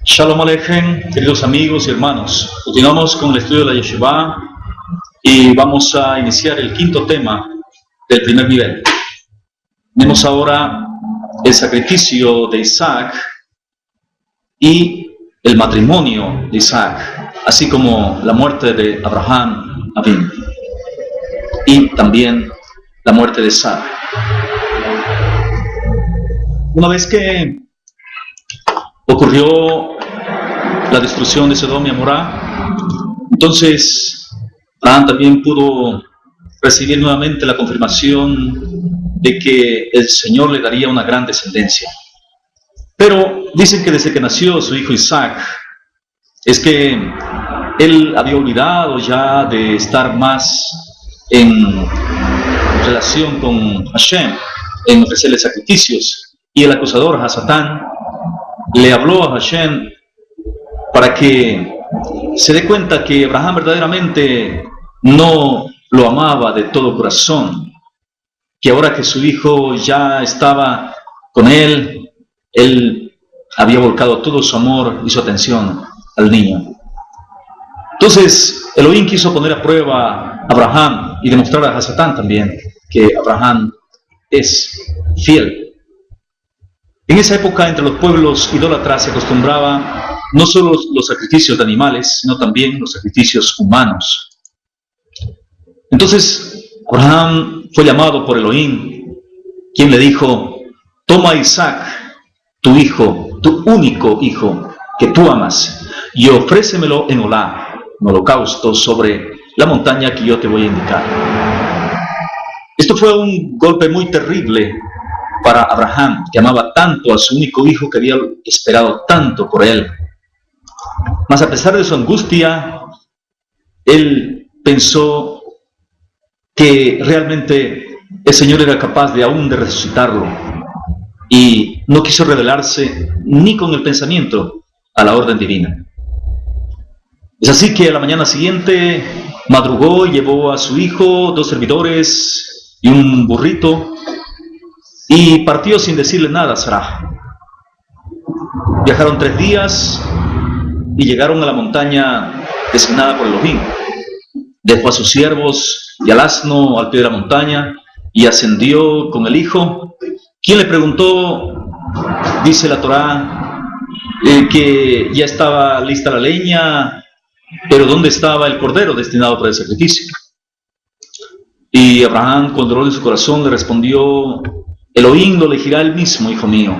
Shalom Aleichem, queridos amigos y hermanos. Continuamos con el estudio de la Yeshiva y vamos a iniciar el quinto tema del primer nivel. Vemos ahora el sacrificio de Isaac y el matrimonio de Isaac, así como la muerte de Abraham Avinu y también la muerte de Sara. Una vez que ocurrió la destrucción de Sodoma y Gomorra, entonces Abraham también pudo recibir nuevamente la confirmación de que el Señor le daría una gran descendencia. Pero dicen que desde que nació su hijo Isaac, es que él había olvidado ya de estar más en relación con Hashem, en ofrecerle sacrificios, y el acusador Hasatán le habló a Hashem para que se dé cuenta que Abraham verdaderamente no lo amaba de todo corazón, que ahora que su hijo ya estaba con él había volcado todo su amor y su atención al niño. Entonces Elohim quiso poner a prueba a Abraham y demostrar a Hasatán también que Abraham es fiel. En esa época, entre los pueblos idólatras se acostumbraba no solo los sacrificios de animales, sino también los sacrificios humanos. Entonces, Abraham fue llamado por Elohim, quien le dijo: toma a Isaac, tu hijo, tu único hijo, que tú amas, y ofrécemelo en Olá, en holocausto, sobre la montaña que yo te voy a indicar. Esto fue un golpe muy terrible para Abraham, que amaba tanto a su único hijo, que había esperado tanto por él. Mas a pesar de su angustia, él pensó que realmente el Señor era capaz de aún de resucitarlo, y no quiso rebelarse ni con el pensamiento a la orden divina. Es así que a la mañana siguiente madrugó y llevó a su hijo, 2 servidores y un burrito, y partió sin decirle nada a Sara. Viajaron 3 días y llegaron a la montaña designada por Elohim. Dejó a sus siervos y al asno al pie de la montaña y ascendió con el hijo, quien le preguntó, dice la Torá, que ya estaba lista la leña, pero ¿dónde estaba el cordero destinado para el sacrificio? Y Abraham, con dolor en su corazón, le respondió: Elohim lo elegirá él mismo, hijo mío.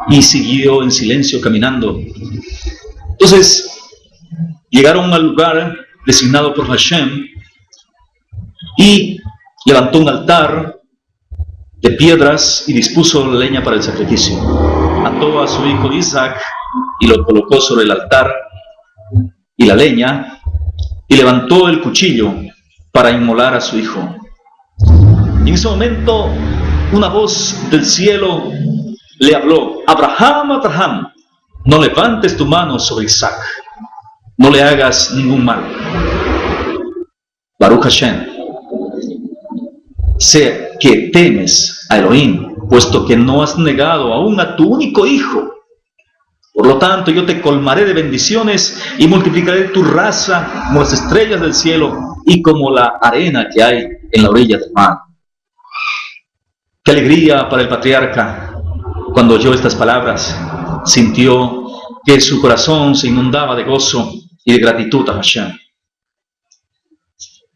Y siguió en silencio caminando. Entonces llegaron al lugar designado por Hashem y levantó un altar de piedras y dispuso la leña para el sacrificio. Ató a su hijo Isaac y lo colocó sobre el altar y la leña, y levantó el cuchillo para inmolar a su hijo. Y en ese momento una voz del cielo le habló: Abraham, Abraham, no levantes tu mano sobre Isaac, no le hagas ningún mal. Baruch Hashem, sé que temes a Elohim, puesto que no has negado aún a tu único hijo. Por lo tanto, yo te colmaré de bendiciones y multiplicaré tu raza como las estrellas del cielo y como la arena que hay en la orilla del mar. Qué alegría para el patriarca cuando oyó estas palabras. Sintió que su corazón se inundaba de gozo y de gratitud a Hashem.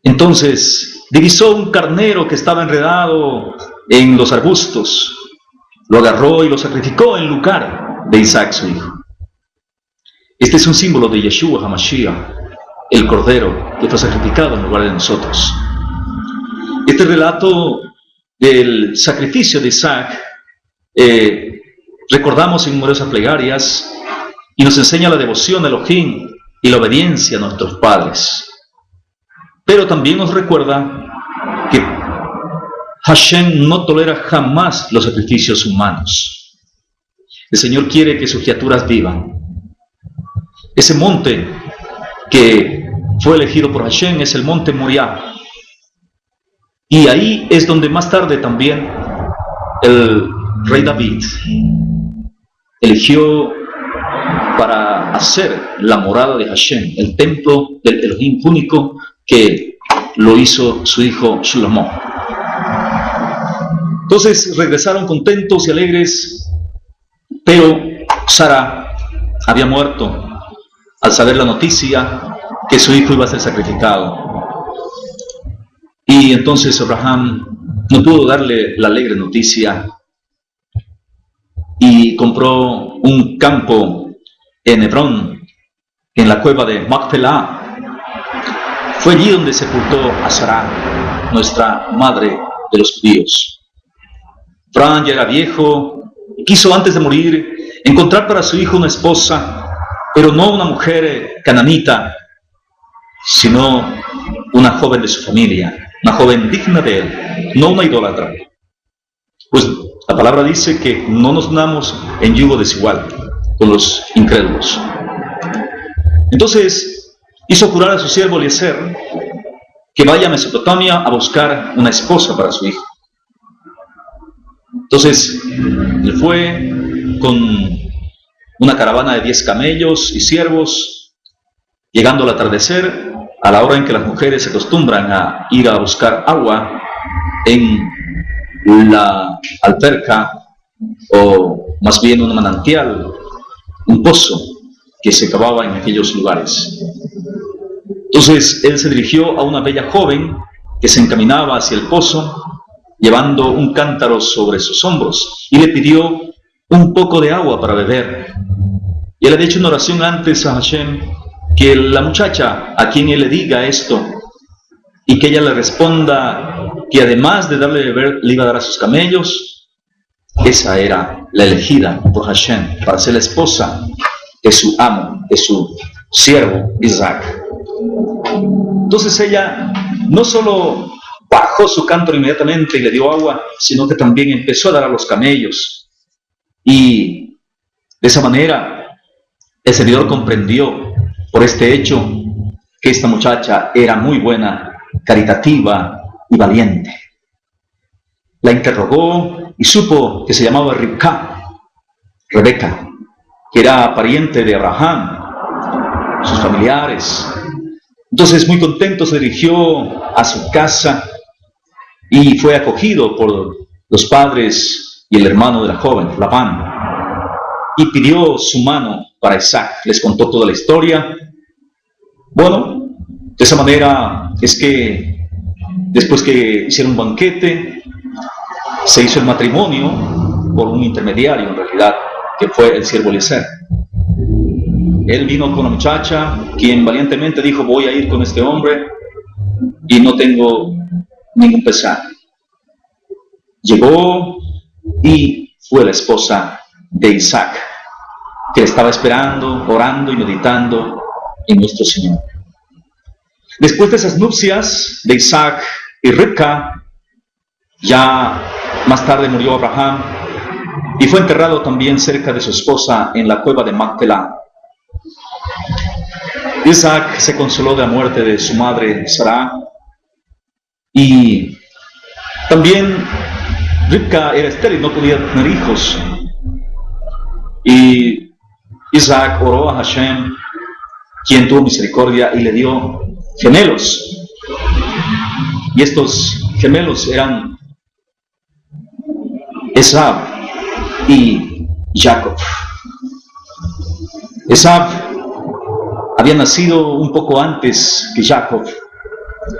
Entonces divisó un carnero que estaba enredado en los arbustos, lo agarró y lo sacrificó en lugar de Isaac, su hijo. Este es un símbolo de Yeshua HaMashiach, el cordero que fue sacrificado en lugar de nosotros. Este relato del sacrificio de Isaac recordamos en numerosas plegarias y nos enseña la devoción a Elohim y la obediencia a nuestros padres. Pero también nos recuerda que Hashem no tolera jamás los sacrificios humanos. El Señor quiere que sus criaturas vivan. Ese monte que fue elegido por Hashem es el monte Moriah. Y ahí es donde más tarde también el rey David eligió para hacer la morada de Hashem, el templo del Elohim único que lo hizo su hijo Shlomo. Entonces regresaron contentos y alegres, pero Sara había muerto al saber la noticia que su hijo iba a ser sacrificado. Y entonces Abraham no pudo darle la alegre noticia y compró un campo en Hebrón, en la cueva de Macpelah. Fue allí donde sepultó a Sara, nuestra madre de los judíos. Abraham ya era viejo y quiso antes de morir encontrar para su hijo una esposa, pero no una mujer cananita, sino una joven de su familia, una joven digna de él, no una idólatra. Pues la palabra dice que no nos unamos en yugo desigual con los incrédulos. Entonces hizo jurar a su siervo Eliezer que vaya a Mesopotamia a buscar una esposa para su hijo. Entonces él fue con una caravana de 10 camellos y siervos, llegando al atardecer, a la hora en que las mujeres se acostumbran a ir a buscar agua en la alberca, o más bien un manantial, un pozo que se cavaba en aquellos lugares. Entonces él se dirigió a una bella joven que se encaminaba hacia el pozo, llevando un cántaro sobre sus hombros, y le pidió un poco de agua para beber. Y él había hecho una oración antes a Hashem, que la muchacha a quien él le diga esto, y que ella le responda que además de darle de beber, le iba a dar a sus camellos, esa era la elegida por Hashem para ser la esposa de su amo, de su siervo Isaac. Entonces ella no solo bajó su cántaro inmediatamente y le dio agua, sino que también empezó a dar a los camellos. Y de esa manera el servidor comprendió por este hecho que esta muchacha era muy buena, caritativa y valiente. La interrogó y supo que se llamaba Rebeca, que era pariente de Abraham, sus familiares. Entonces, muy contento, se dirigió a su casa y fue acogido por los padres y el hermano de la joven, Labán, y pidió su mano para Isaac. Les contó toda la historia. Bueno, de esa manera es que después que hicieron un banquete, se hizo el matrimonio por un intermediario, en realidad, que fue el siervo Eliezer. Él vino con la muchacha, quien valientemente dijo: voy a ir con este hombre y no tengo ningún pesar. Llegó y fue la esposa de Isaac, que le estaba esperando, orando y meditando en nuestro Señor. Después de esas nupcias de Isaac y Rebeca, ya más tarde murió Abraham y fue enterrado también cerca de su esposa en la cueva de Macpelah. Isaac se consoló de la muerte de su madre Sara, y también Rebeca era estéril, no podía tener hijos. Y Isaac oró a Hashem, quien tuvo misericordia y le dio gemelos. Y estos gemelos eran Esaú y Jacob. Esaú había nacido un poco antes que Jacob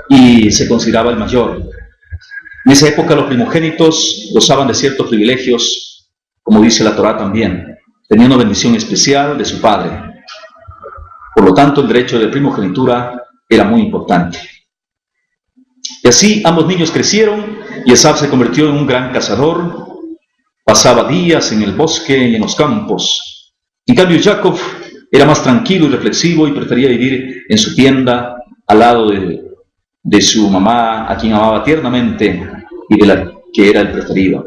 y se consideraba el mayor. En esa época los primogénitos gozaban de ciertos privilegios, como dice la Torá también. Tenía una bendición especial de su padre. Por lo tanto, el derecho de primogenitura era muy importante. Y así ambos niños crecieron y Esaú se convirtió en un gran cazador. Pasaba días en el bosque y en los campos. En cambio, Jacob era más tranquilo y reflexivo y prefería vivir en su tienda al lado de su mamá, a quien amaba tiernamente y de la que era el preferido.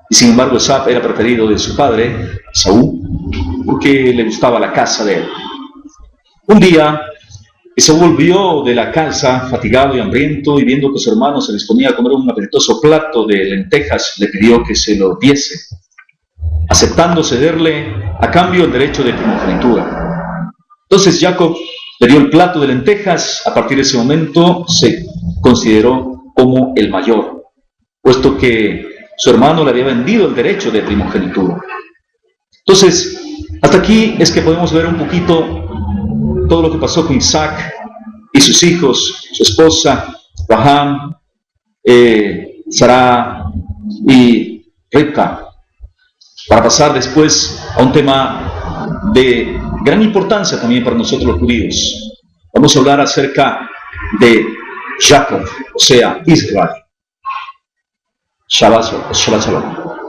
Y sin embargo, Esaú era preferido de su padre, Esaú, porque le gustaba la caza de él. Un día, Esaú volvió de la caza fatigado y hambriento, y viendo que su hermano se disponía a comer un apetitoso plato de lentejas, le pidió que se lo diese. aceptando cederle a cambio el derecho de primogenitura. Entonces Jacob le dio el plato de lentejas. A partir de ese momento se consideró como el mayor, puesto que su hermano le había vendido el derecho de primogenitura. Entonces, hasta aquí es que podemos ver un poquito todo lo que pasó con Isaac y sus hijos, su esposa, Abraham, Sara y Ribka, para pasar después a un tema de gran importancia también para nosotros los judíos. Vamos a hablar acerca de Jacob, o sea, Israel. Shabbat Shalom.